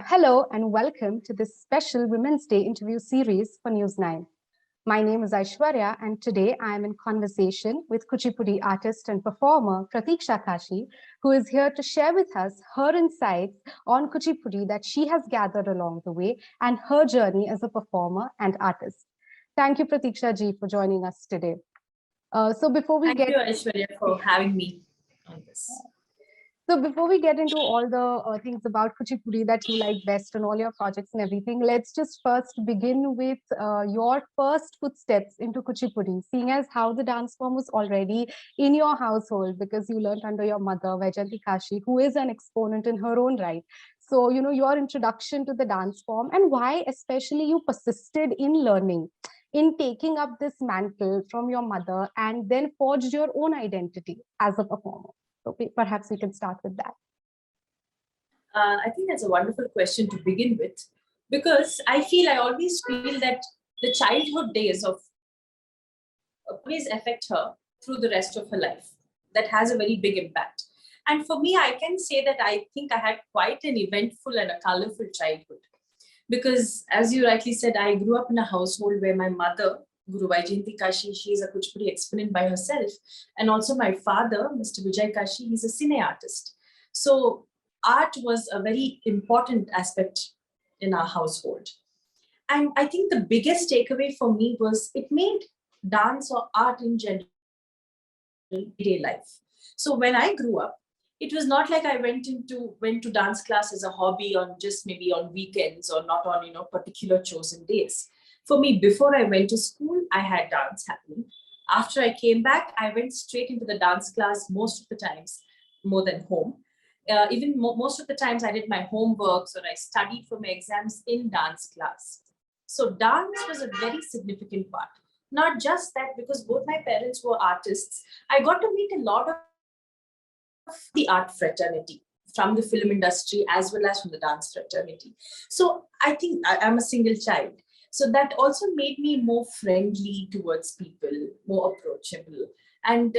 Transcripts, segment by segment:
Hello and welcome to this special Women's Day interview series for News 9. My name is Aishwarya and today I am in conversation with Kuchipudi artist and performer Prateeksha Kashi, who is here to share with us her insights on Kuchipudi that she has gathered along the way and her journey as a performer and artist. Thank you, Prateeksha ji, for joining us today. Thank you, Aishwarya, for having me on this. So before we get into all the things about Kuchipudi that you like best and all your projects and everything, let's just first begin with your first footsteps into Kuchipudi, seeing as how the dance form was already in your household because you learned under your mother, Bharatanatyam Kashi, who is an exponent in her own right. So, your introduction to the dance form and why especially you persisted in learning, in taking up this mantle from your mother and then forged your own identity as a performer. So perhaps we can start with that. I think that's a wonderful question to begin with, because I always feel that the childhood days of always affect her through the rest of her life. That has a very big impact. And for me, I can say that I think I had quite an eventful and a colorful childhood. Because as you rightly said, I grew up in a household where my mother, Guru Bharatanatyam Kashi, she is a Kuchipudi exponent by herself. And also my father, Mr. Vijay Kashi, he's a cine artist. So art was a very important aspect in our household. And I think the biggest takeaway for me was it made dance or art in general everyday life. So when I grew up, it was not like I went to dance class as a hobby on just maybe on weekends or not on particular chosen days. For me, before I went to school, I had dance happening. After I came back, I went straight into the dance class most of the times, more than home. Most of the times I did my homeworks or I studied for my exams in dance class. So dance was a very significant part. Not just that, because both my parents were artists, I got to meet a lot of the art fraternity from the film industry as well as from the dance fraternity. So I think I'm a single child. So that also made me more friendly towards people, more approachable. And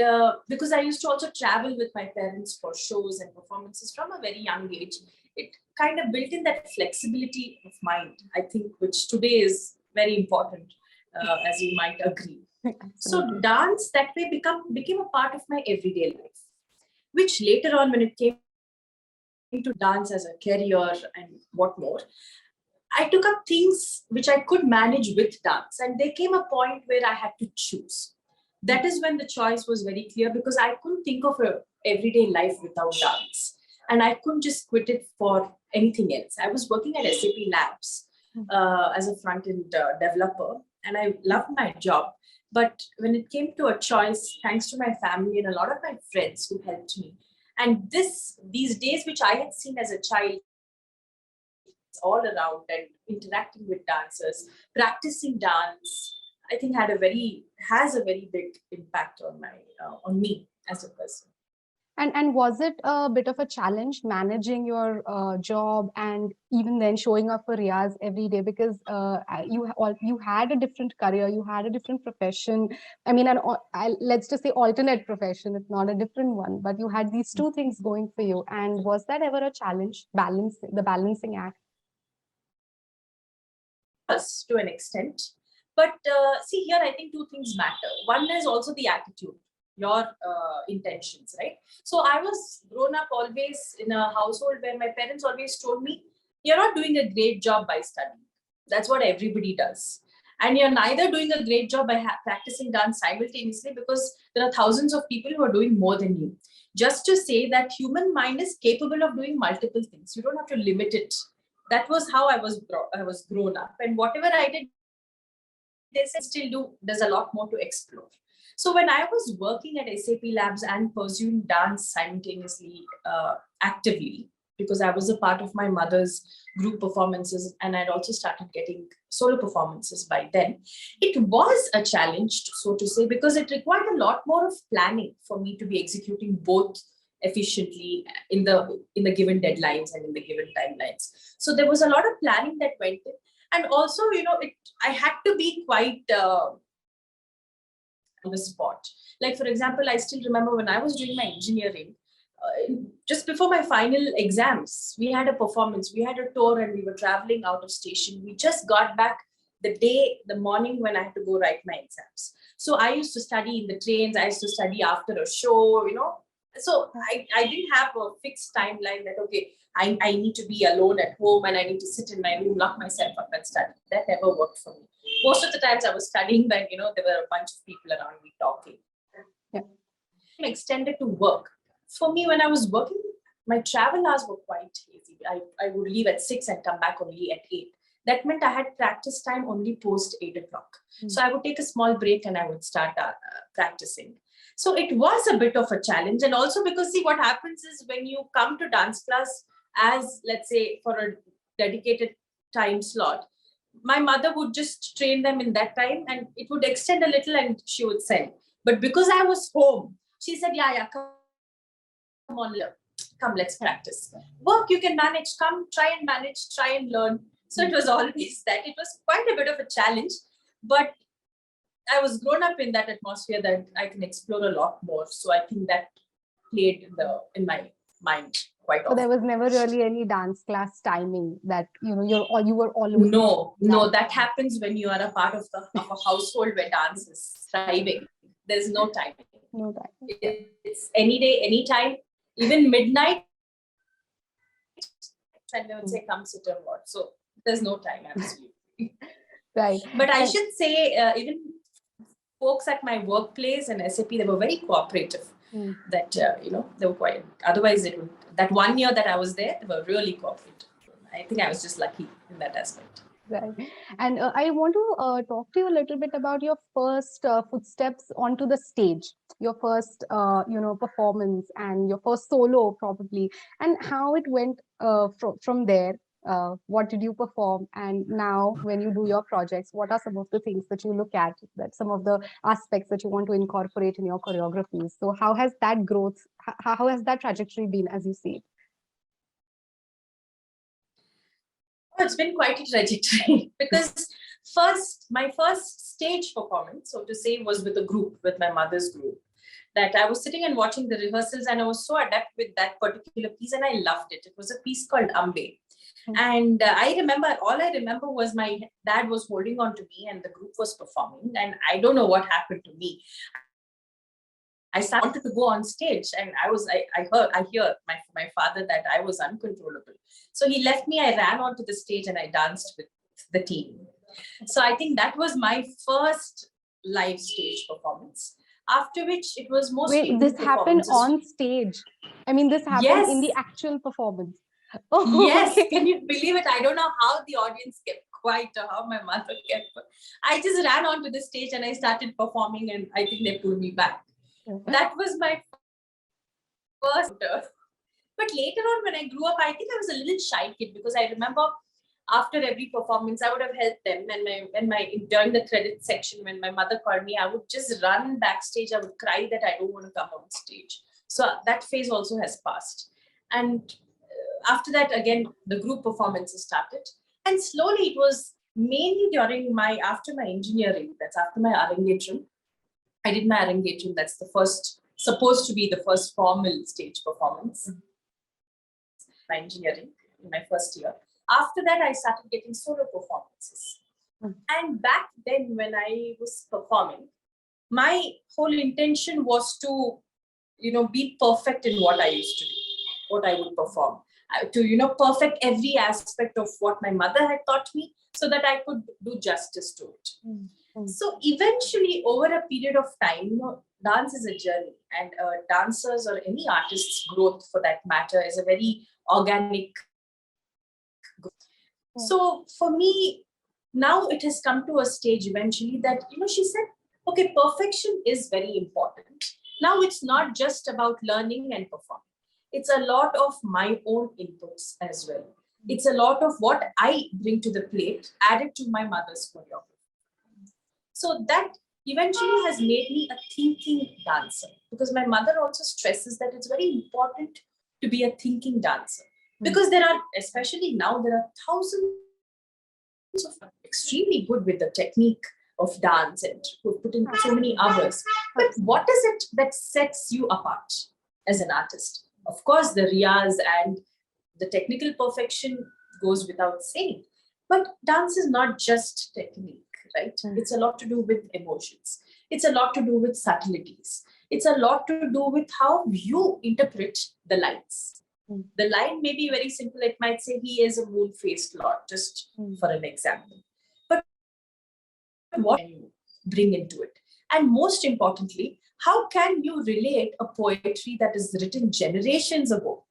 because I used to also travel with my parents for shows and performances from a very young age, it kind of built in that flexibility of mind, I think, which today is very important, as you might agree. So dance that way became a part of my everyday life, which later on, when it came to dance as a career and what more, I took up things which I could manage with dance. And there came a point where I had to choose. That is when the choice was very clear, because I couldn't think of a everyday life without dance. And I couldn't just quit it for anything else. I was working at SAP Labs as a front-end developer, and I loved my job. But when it came to a choice, thanks to my family and a lot of my friends who helped me, and these days which I had seen as a child all around and interacting with dancers, practicing dance, I think has a very big impact on me as a person. And was it a bit of a challenge managing your job and even then showing up for Riyaz every day, because you had a different career, you had a different profession. I mean, let's just say alternate profession. It's not a different one, but you had these two things going for you. And was that ever a challenge, the balancing act? Yes, to an extent. But see here, I think two things matter. One is also the attitude, your intentions, right? So I was grown up always in a household where my parents always told me, you're not doing a great job by studying. That's what everybody does. And you're neither doing a great job by practicing dance simultaneously, because there are thousands of people who are doing more than you. Just to say that human mind is capable of doing multiple things. You don't have to limit it. That was how I was grown up. And whatever I did, they still do. There's a lot more to explore. So when I was working at SAP Labs and pursuing dance simultaneously, actively, because I was a part of my mother's group performances and I'd also started getting solo performances by then, it was a challenge, so to say, because it required a lot more of planning for me to be executing both efficiently in the given deadlines and in the given timelines. So there was a lot of planning that went in. And also, I had to be quite on the spot. Like, for example, I still remember when I was doing my engineering, just before my final exams, we had a performance, we had a tour, and we were traveling out of station. We just got back the morning when I had to go write my exams. So I used to study in the trains, I used to study after a show, So I didn't have a fixed timeline that, okay, I need to be alone at home and I need to sit in my room, lock myself up and study. That never worked for me. Most of the times I was studying when, there were a bunch of people around me talking. Yeah. Extended to work. For me, when I was working, my travel hours were quite easy. I would leave at 6 and come back only at 8. That meant I had practice time only post 8 o'clock. So I would take a small break and I would start practicing. So it was a bit of a challenge. And also because, see, what happens is when you come to dance class as, let's say, for a dedicated time slot, my mother would just train them in that time and it would extend a little and she would send. But because I was home, she said, yeah, come on, come, let's practice. Work, you can manage, come, try and manage, try and learn. So it was always that. It was quite a bit of a challenge, but I was grown up in that atmosphere that I can explore a lot more. So I think that played in my mind quite often. So there was never really any dance class timing that, you were always... No, that happens when you are a part of a household where dance is thriving. There's no timing. No time. It's any day, any time, even midnight. And they would say, come sit and watch. So there's no time, absolutely. Right. But I should say, even folks at my workplace and SAP, they were very cooperative. That, they were quite, otherwise that 1 year that I was there, they were really cooperative. I think I was just lucky in that aspect. Right. And I want to talk to you a little bit about your first footsteps onto the stage, your first, performance and your first solo probably, and how it went from there. What did you perform? And now when you do your projects, what are some of the things that you look at, that some of the aspects that you want to incorporate in your choreographies? So how has that growth, how has that trajectory been as you see it? It's been quite a trajectory because my first stage performance, so to say, was with a group, with my mother's group, that I was sitting and watching the rehearsals and I was so adept with that particular piece and I loved it. It was a piece called Ambe. And all I remember was my dad was holding on to me and the group was performing and I don't know what happened to me. I wanted to go on stage and I hear my father that I was uncontrollable. So he left me, I ran onto the stage and I danced with the team. So I think that was my first live stage performance. After which it was mostly... Wait, this happened on stage? I mean, this happened in the actual performance? Oh, yes, okay. Can you believe it? I don't know how the audience kept quiet or how my mother kept. I just ran onto the stage and I started performing and I think they pulled me back. That was my first. But later on when I grew up, I think I was a little shy kid because I remember after every performance, I would have helped them. And during the credit section, when my mother called me, I would just run backstage. I would cry that I don't want to come on stage. So that phase also has passed. And after that, again, the group performances started. And slowly it was mainly after my engineering, that's after my Arangetram. I did my Arangetram. That's supposed to be the first formal stage performance. My engineering in my first year. After that, I started getting solo performances. And back then when I was performing, my whole intention was to, be perfect in what I used to do, what I would perform. To, perfect every aspect of what my mother had taught me so that I could do justice to it. So eventually, over a period of time, dance is a journey and dancers or any artist's growth for that matter is a very organic growth. So for me, now it has come to a stage eventually that, she said, okay, perfection is very important. Now it's not just about learning and performing. It's a lot of my own inputs as well. It's a lot of what I bring to the plate added to my mother's choreography. So that eventually has made me a thinking dancer because my mother also stresses that it's very important to be a thinking dancer because especially now, there are thousands of extremely good with the technique of dance and who put in so many hours. But what is it that sets you apart as an artist? Of course, the riyaz and the technical perfection goes without saying. But dance is not just technique, right? It's a lot to do with emotions. It's a lot to do with subtleties. It's a lot to do with how you interpret the lines. The line may be very simple. It might say, he is a moon-faced lord, just for an example. But what can you bring into it? And most importantly, how can you relate a poetry that is written generations ago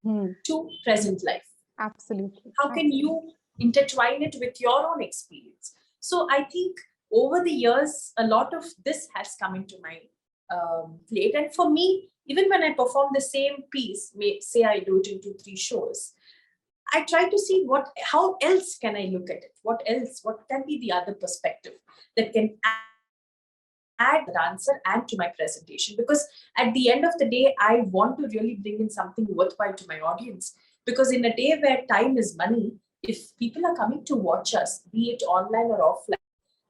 to present life? Absolutely. How can you intertwine it with your own experience? So I think over the years, a lot of this has come into my plate. And for me, even when I perform the same piece, say I do it into 3 shows, I try to see how else can I look at it? What can be the other perspective that can add the answer and to my presentation? Because at the end of the day, I want to really bring in something worthwhile to my audience. Because in a day where time is money, if people are coming to watch us, be it online or offline,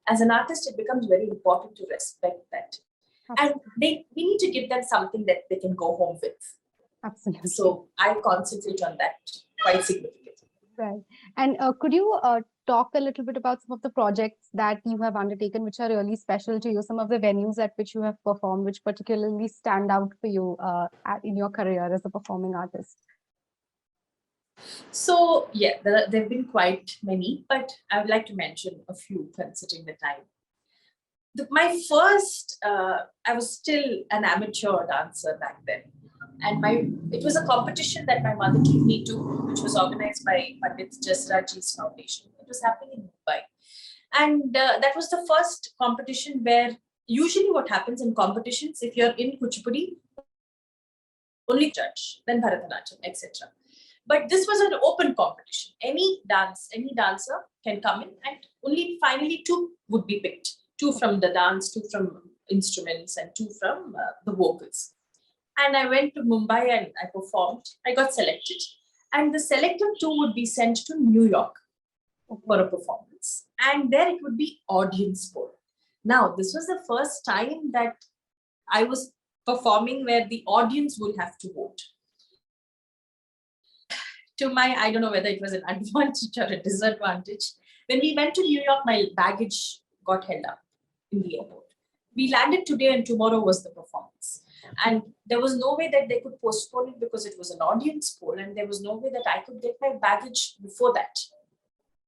as an artist, it becomes very important to respect that. And we need to give them something that they can go home with. Absolutely. So I concentrate on that quite significantly. Right. And could you talk a little bit about some of the projects that you have undertaken, which are really special to you, some of the venues at which you have performed, which particularly stand out for you in your career as a performing artist? So, yeah, there have been quite many, but I would like to mention a few considering the time. My first, I was still an amateur dancer back then. And it was a competition that my mother took me to, which was organized by Prateeksha Kashi's foundation. It was happening in Mumbai. And that was the first competition where usually what happens in competitions, if you're in Kuchipudi, only judge, then Bharatanatyam, etc. But this was an open competition. Any dancer can come in, and only finally 2 would be picked. 2 from the dance, 2 from instruments, and 2 from the vocals. And I went to Mumbai and I performed. I got selected. And the selected 2 would be sent to New York for a performance. And there it would be audience poll. Now, this was the first time that I was performing where the audience will have to vote. I don't know whether it was an advantage or a disadvantage. When we went to New York, my baggage got held up in the airport. We landed today and tomorrow was the performance. And there was no way that they could postpone it because it was an audience poll, and there was no way that I could get my baggage before that.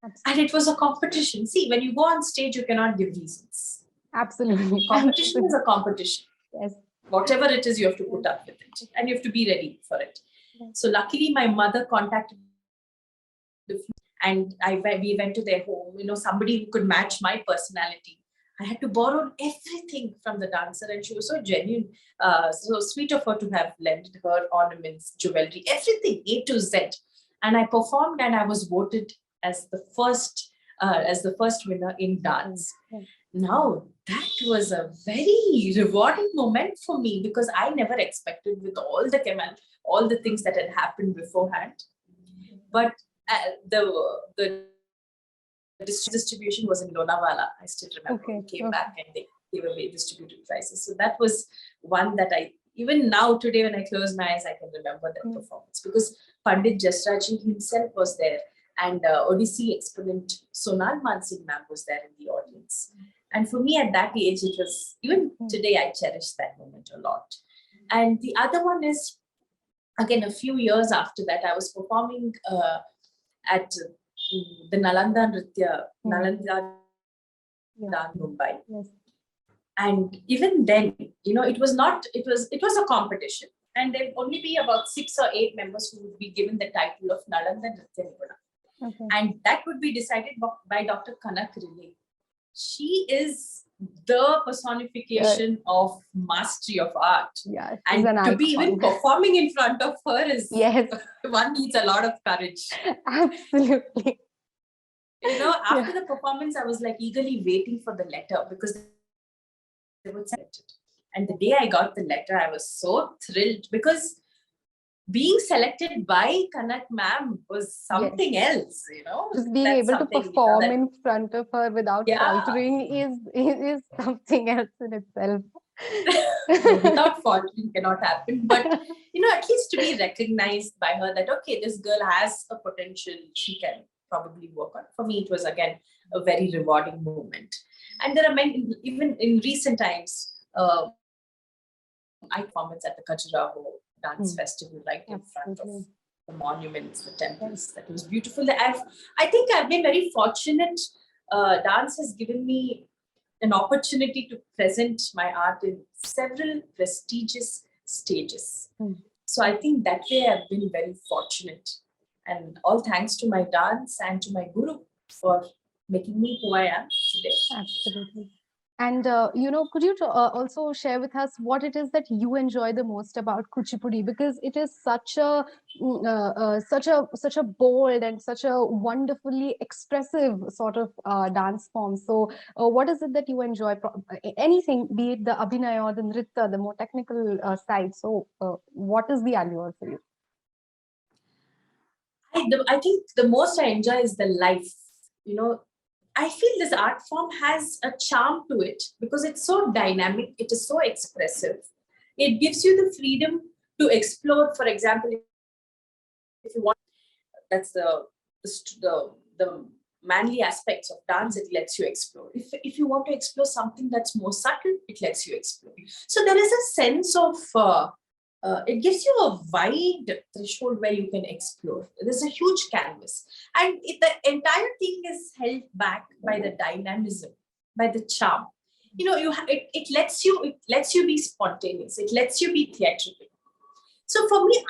Absolutely. And it was a competition. See, when you go on stage, you cannot give reasons. Absolutely. Competition is a competition. Yes. Whatever it is, you have to put up with it, and you have to be ready for it. Yes. So luckily, my mother contacted and we went to their home. Somebody who could match my personality. I had to borrow everything from the dancer, and she was so genuine, so sweet of her to have lent her ornaments, jewelry, everything, A to Z. And I performed, and I was voted as the first winner in dance. Now, that was a very rewarding moment for me because I never expected, with all the things that had happened beforehand. But the distribution was in Lonavala. I still remember. We came back and they gave away distributed prizes. So that was one that even now today when I close my eyes, I can remember that performance because Pandit Jasraji himself was there, and Odissi exponent Sonal Mansingh ma'am was there in the audience. And for me at that age, it was, even today, I cherish that moment a lot. And the other one is, again, a few years after that, I was performing at the Nalanda Nritya, Nalanda Mumbai. Yes. And even then, it was a competition. And there would only be about 6 or 8 members who would be given the title of Nalanda Nritya Nipuna. Okay. And that would be decided by Dr. Kanak Rile. She is the personification of mastery of art. Yeah, and to be even performing in front of her is, one needs a lot of courage. Absolutely. After the performance, I was like eagerly waiting for the letter because they would send it. And the day I got the letter, I was so thrilled because being selected by Kanak ma'am was something else, Just being able to perform in front of her without faltering is something else in itself. No, without faltering cannot happen. But, at least to be recognized by her that, okay, this girl has a potential she can probably work on. For me, it was again a very rewarding moment. And there are many, even in recent times, I performance at the Khajuraho Dance Festival right in front of the monuments, the temples. That was beautiful. I think I've been very fortunate. Dance has given me an opportunity to present my art in several prestigious stages. So I think that way I've been very fortunate. And all thanks to my dance and to my guru for making me who I am today. Absolutely. And, could you also share with us what it is that you enjoy the most about Kuchipudi? Because it is such a bold and such a wonderfully expressive sort of dance form. So, what is it that you enjoy? Anything, be it the abhinaya or the nritta, the more technical side. So, what is the allure for you? I think the most I enjoy is the life. I feel this art form has a charm to it because it's so dynamic, it is so expressive. It gives you the freedom to explore. For example, if you want, that's the manly aspects of dance, it lets you explore. If you want to explore something that's more subtle, it lets you explore. So there is a sense of it gives you a wide threshold where you can explore. There's a huge canvas, and the entire thing is held back by the dynamism, by the charm. It lets you be spontaneous. It lets you be theatrical. So for me,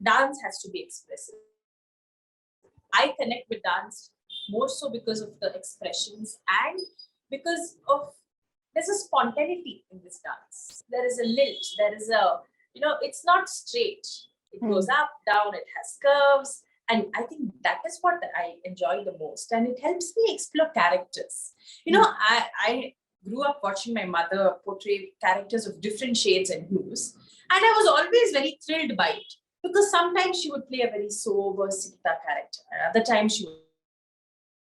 dance has to be expressive. I connect with dance more so because of the expressions and because of there's a spontaneity in this dance. There is a lilt. There is it's not straight. It goes up, down, it has curves. And I think that is what I enjoy the most. And it helps me explore characters. I grew up watching my mother portray characters of different shades and hues. And I was always very thrilled by it. Because sometimes she would play a very sober Sita character. Other times she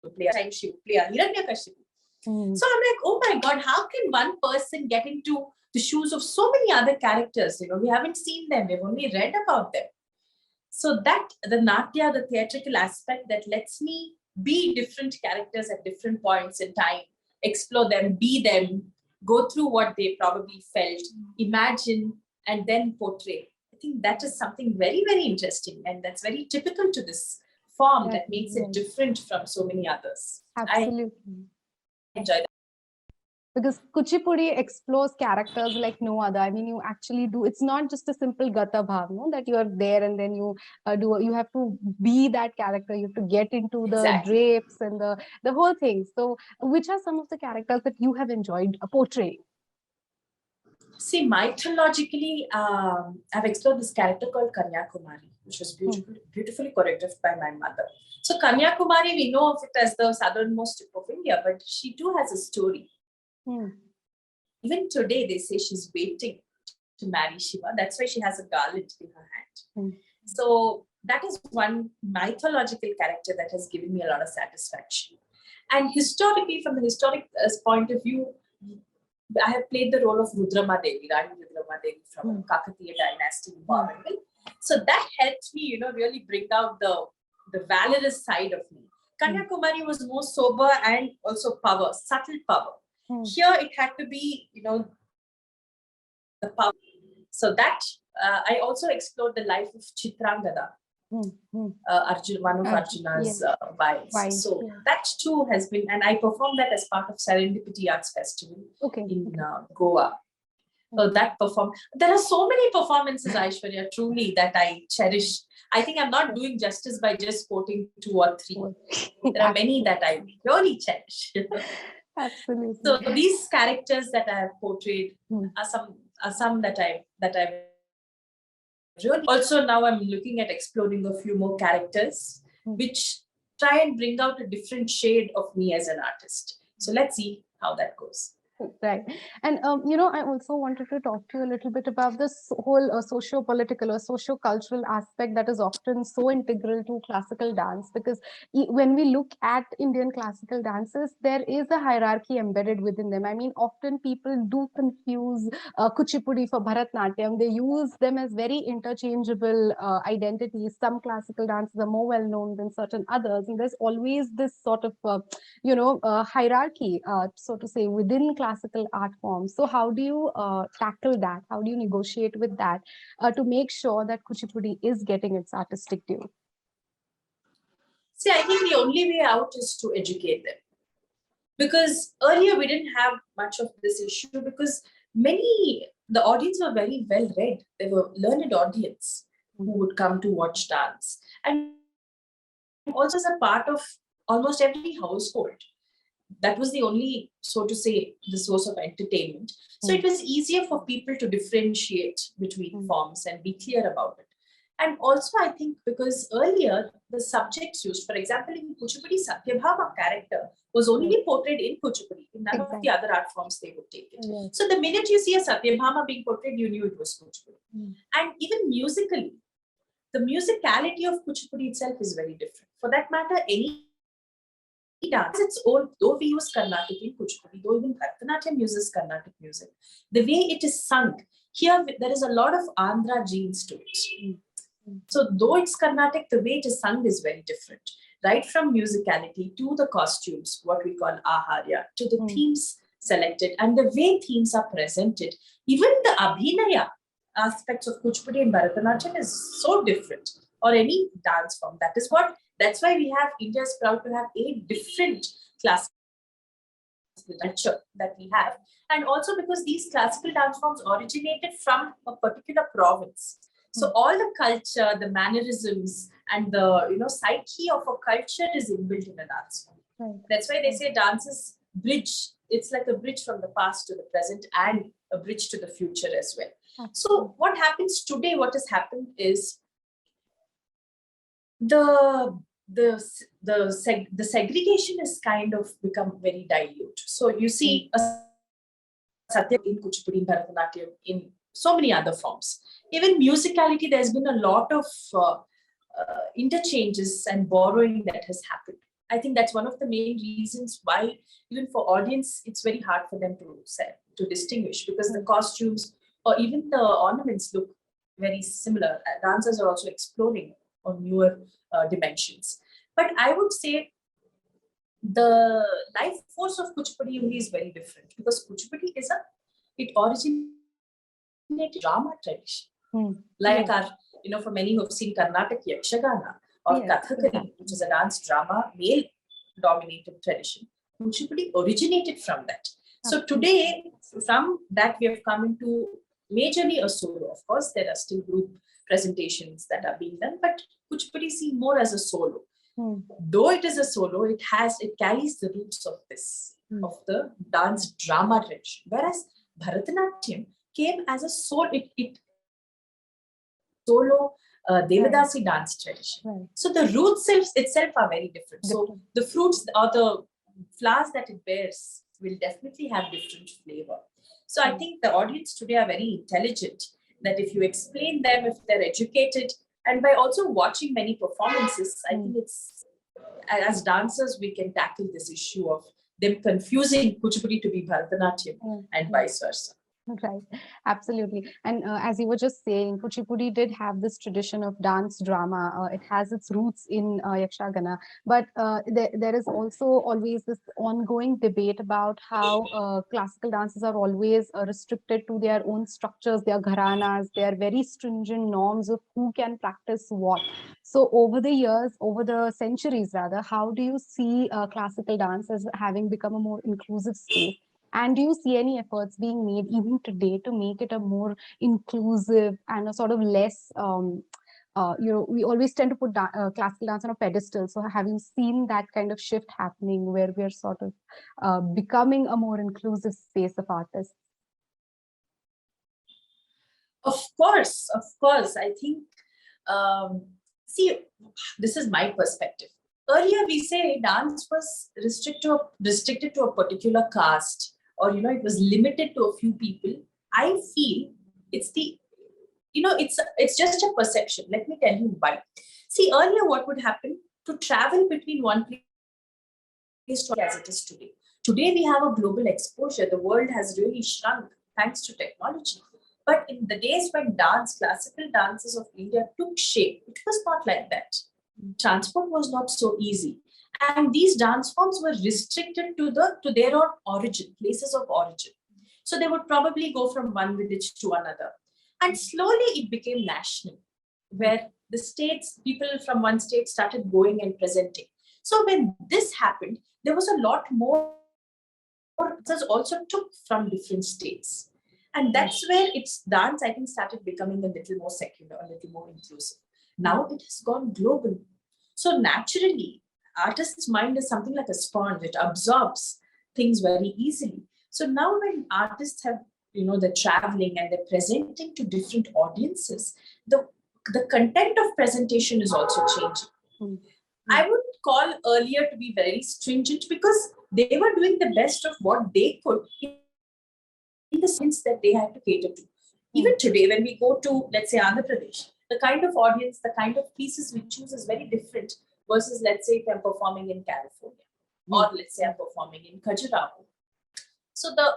would play a Hiranyakashipu. So I'm like, oh my God, how can one person get into the shoes of so many other characters? We haven't seen them, we've only read about them. So that the Natya, the theatrical aspect that lets me be different characters at different points in time, explore them, be them, go through what they probably felt, imagine, and then portray. I think that is something very, very interesting. And that's very typical to this form that makes it different from so many others. Absolutely. I enjoy that. Because Kuchipudi explores characters like no other. I mean, you actually do. It's not just a simple gata bhav, no, that you are there and then you you have to be that character. You have to get into the drapes and the whole thing. So, which are some of the characters that you have enjoyed portraying? See, mythologically, I've explored this character called Kanyakumari, which was beautifully choreographed by my mother. So Kanyakumari, we know of it as the southernmost tip of India, but she too has a story. Even today, they say she's waiting to marry Shiva. That's why she has a garland in her hand. So that is one mythological character that has given me a lot of satisfaction. And historically, from the historic point of view, I have played the role of Rudrama Devi, Rani Rudrama Devi from Kakatiya dynasty in Bengal. So that helped me, really bring out the valorous side of me. Kanyakumari was more sober and also power, subtle power. Here it had to be, the power. So that I also explored the life of Chitrangada, one of Arjuna's wives. So that too has been, and I performed that as part of Serendipity Arts Festival in Goa. So that there are so many performances, Aishwarya, truly that I cherish. I think I'm not doing justice by just quoting 2 or 3. There are many that I really cherish. Absolutely. So these characters that I have portrayed are some that I've really. Also now I'm looking at exploring a few more characters which try and bring out a different shade of me as an artist. So let's see how that goes. Right. And, I also wanted to talk to you a little bit about this whole socio-political or socio-cultural aspect that is often so integral to classical dance. Because when we look at Indian classical dances, there is a hierarchy embedded within them. I mean, often people do confuse Kuchipudi for Bharatanatyam. They use them as very interchangeable identities. Some classical dances are more well known than certain others. And there's always this sort of hierarchy, so to say, within classical art forms. So how do you tackle that? How do you negotiate with that to make sure that Kuchipudi is getting its artistic due? See, I think the only way out is to educate them. Because earlier we didn't have much of this issue because the audience were very well read. They were learned audience who would come to watch dance. And also as a part of almost every household. That was the only, so to say, the source of entertainment. So it was easier for people to differentiate between forms and be clear about it. And also, I think because earlier the subjects used, for example, in Kuchipudi, Satyabhama character was only portrayed in Kuchipudi. In none of the other art forms they would take it. So the minute you see a Satyabhama being portrayed, you knew it was Kuchipudi. And even musically, the musicality of Kuchipudi itself is very different. For that matter, any dance its own, though we use Carnatic in Kuchipudi, though even Bharatanatyam uses Carnatic music, the way it is sung, here there is a lot of Andhra genes to it. So though it's Carnatic, the way it is sung is very different. Right from musicality to the costumes, what we call aharya, to the themes selected and the way themes are presented. Even the abhinaya aspects of Kuchipudi and Bharatanatyam is so different, or any dance form. That's why India is proud to have 8 different classical culture that we have. And also because these classical dance forms originated from a particular province. So all the culture, the mannerisms, and the psyche of a culture is inbuilt in a dance form. Right. That's why they say dance is bridge. It's like a bridge from the past to the present and a bridge to the future as well. So what happens today? What has happened is the segregation has kind of become very dilute. So you see a Satya in Kuchipudi, in Bharatanatyam, in so many other forms. Even musicality, there's been a lot of interchanges and borrowing that has happened. I think that's one of the main reasons why, even for audience, it's very hard for them to distinguish, because the costumes or even the ornaments look very similar. Dancers are also exploring on newer dimensions. But I would say the life force of Kuchipudi only is very different, because Kuchipudi it originated drama tradition. Like for many who have seen Karnataka Yakshagana or Kathakali, which is a dance drama, male-dominated tradition, Kuchipudi originated from that. So today, from that, we have come into majorly a solo. Of course, there are still group presentations that are being done, but Kuchipudi is seen more as a solo. Though it is a solo, it carries the roots of of the dance drama tradition. Whereas Bharatanatyam came as a solo, solo Devadasi dance tradition. So the roots itself are very different. So the fruits or the flowers that it bears will definitely have different flavor. So I think the audience today are very intelligent, that if you explain them, if they're educated, and by also watching many performances, I think as dancers, we can tackle this issue of them confusing Kuchipudi to be Bharatanatyam and vice versa. Right, absolutely. And as you were just saying, Kuchipudi did have this tradition of dance drama. It has its roots in Yakshagana, but there is also always this ongoing debate about how classical dances are always restricted to their own structures, their gharanas, their very stringent norms of who can practice what. So over the years, over the centuries rather, how do you see classical dance as having become a more inclusive space? And do you see any efforts being made even today to make it a more inclusive and a sort of less, we always tend to put classical dance on a pedestal. So have you seen that kind of shift happening where we're sort of becoming a more inclusive space of artists? Of course. I think, see, this is my perspective. Earlier, we say dance was restricted to a particular caste or it was limited to a few people, I feel it's it's just a perception. Let me tell you why. See, earlier what would happen, to travel between one place to as it is today. Today we have a global exposure. The world has really shrunk thanks to technology. But in the days when classical dances of India took shape, it was not like that. Transport was not so easy. And these dance forms were restricted to their own origin, places of origin. So they would probably go from one village to another. And slowly it became national, where people from one state started going and presenting. So when this happened, there was a lot more dancers also took from different states. And that's where its dance, I think, started becoming a little more secular, a little more inclusive. Now it has gone global. So naturally, artist's mind is something like a sponge. It absorbs things very easily. So now when artists have, they're traveling and they're presenting to different audiences, the content of presentation is also changing. I wouldn't call earlier to be very stringent, because they were doing the best of what they could in the sense that they had to cater to. Even today, when we go to, let's say, Andhra Pradesh, the kind of audience, the kind of pieces we choose is very different versus, let's say, if I'm performing in California, or let's say I'm performing in Khajuraho. So the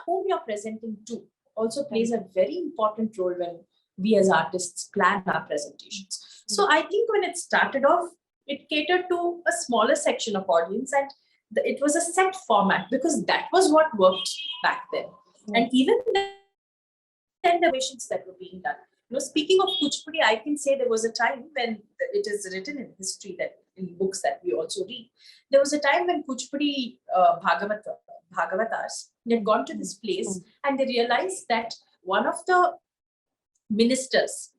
whom you're presenting to also plays a very important role when we as artists plan our presentations. So I think when it started off, it catered to a smaller section of audience, and it was a set format, because that was what worked back then. And even then, the versions that were being done. Speaking of Kuchipudi, I can say there was a time when it is written in history, that in books that we also read, there was a time when Kuchipudi Bhagavatars had gone to this place, and they realized that one of the ministers,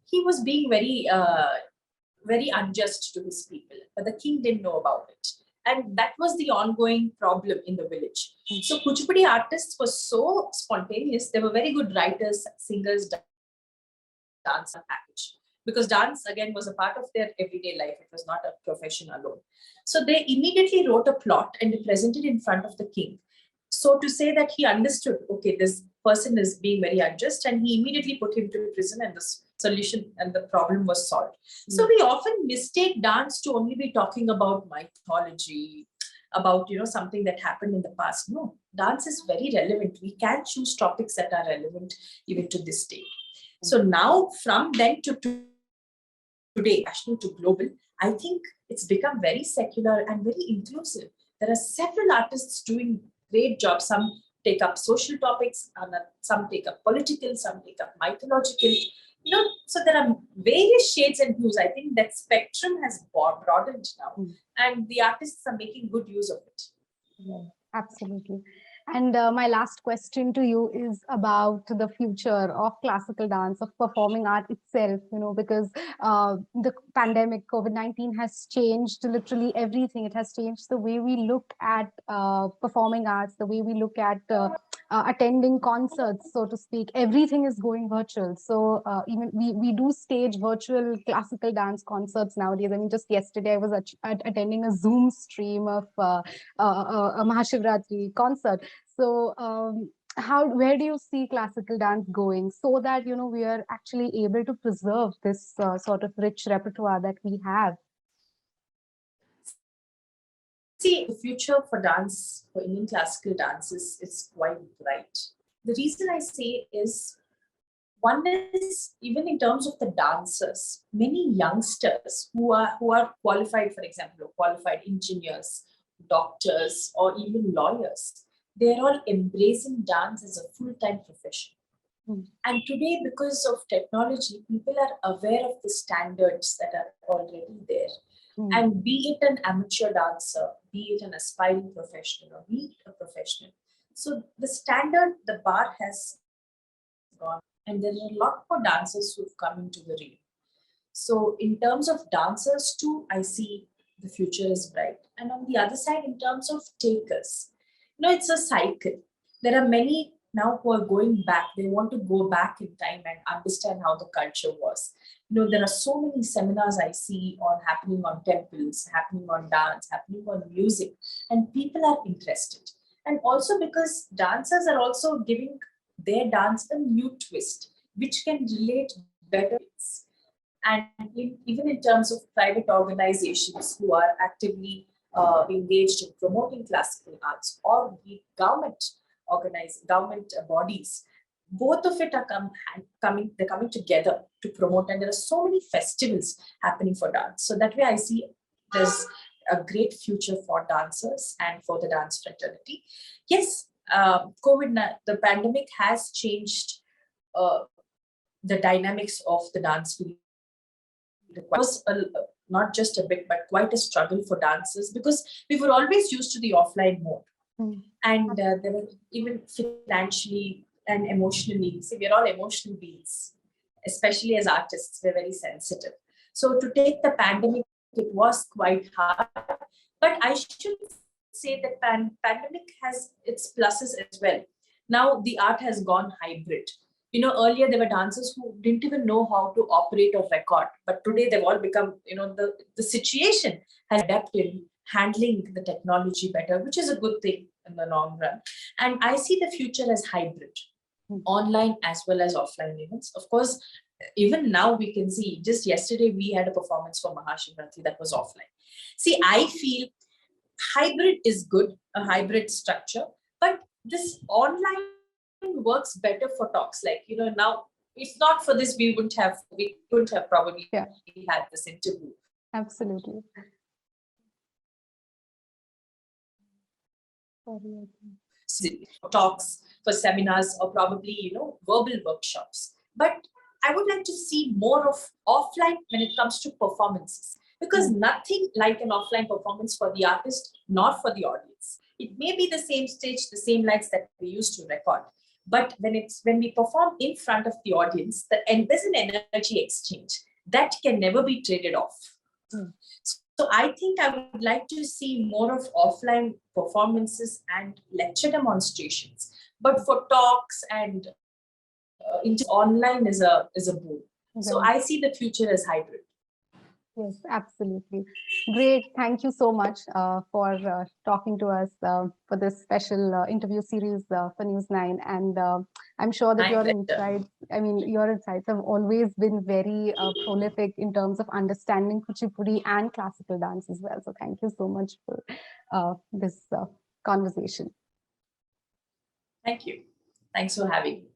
he was being very unjust to his people, but the king didn't know about it. And that was the ongoing problem in the village. So Kuchipudi artists were so spontaneous. They were very good writers, singers, dance package. Because dance, again, was a part of their everyday life. It was not a profession alone. So they immediately wrote a plot and they presented in front of the king. So to say that he understood, okay, this person is being very unjust, and he immediately put him to prison, and the solution and the problem was solved. So we often mistake dance to only be talking about mythology, about something that happened in the past. No, dance is very relevant. We can choose topics that are relevant even to this day. So now, from then to today, national to global, I think it's become very secular and very inclusive. There are several artists doing great jobs. Some take up social topics, and some take up political, some take up mythological. So there are various shades and hues. I think that spectrum has broadened now, and the artists are making good use of it. Yeah, absolutely. And my last question to you is about the future of classical dance, of performing art itself, because the pandemic, COVID-19 has changed literally everything. It has changed the way we look at performing arts, the way we look at attending concerts, so to speak. Everything is going virtual. So even we do stage virtual classical dance concerts nowadays. I mean, just yesterday I was attending a Zoom stream of a Mahashivratri concert. So where do you see classical dance going, so that we are actually able to preserve this sort of rich repertoire that we have? See, the future for dance, for Indian classical dances, is quite bright. The reason I say is, one is, even in terms of the dancers, many youngsters who are qualified, for example, qualified engineers, doctors, or even lawyers, they're all embracing dance as a full-time profession. And today, because of technology, people are aware of the standards that are already there. And be it an amateur dancer, be it an aspiring professional, or be it a professional. So the bar has gone, and there are a lot more dancers who've come into the ring. So in terms of dancers too, I see the future is bright. And on the other side, in terms of takers, it's a cycle. There are many now who are going back. They want to go back in time and understand how the culture was. There are so many seminars I see happening on temples, happening on dance, happening on music, and people are interested. And also because dancers are also giving their dance a new twist, which can relate better. And even in terms of private organizations who are actively engaged in promoting classical arts, or the government bodies, both of it are coming together to promote, and there are so many festivals happening for dance. So that way I see there's a great future for dancers and for the dance fraternity. Yes, the pandemic has changed the dynamics of the dance field. It was not just a bit, but quite a struggle for dancers, because we were always used to the offline mode. And there were even financially and emotionally, see, we're all emotional beings, especially as artists, we're very sensitive. So to take the pandemic, it was quite hard. But I should say that pandemic has its pluses as well. Now the art has gone hybrid. Earlier there were dancers who didn't even know how to operate or record, but today they've all become, the situation has adapted, handling the technology better, which is a good thing in the long run. And I see the future as hybrid, online as well as offline events. Of course, even now we can see, just yesterday we had a performance for Mahashivratri that was offline. See, I feel hybrid is good, a hybrid structure, but this online works better for talks. Like, now, if not for this, we couldn't have probably had this interview. Absolutely. Talks, for seminars, or probably, verbal workshops. But I would like to see more of offline when it comes to performances, because nothing like an offline performance for the artist, not for the audience. It may be the same stage, the same lights that we used to record, but when we perform in front of the audience, and there's an energy exchange that can never be traded off. So I think I would like to see more of offline performances and lecture demonstrations. But for talks and online is a boom. So I see the future as hybrid. Yes, absolutely. Great. Thank you so much for talking to us for this special interview series for News9. And I'm sure that your insights have always been very prolific in terms of understanding Kuchipudi and classical dance as well. So thank you so much for this conversation. Thank you. Thanks for having me.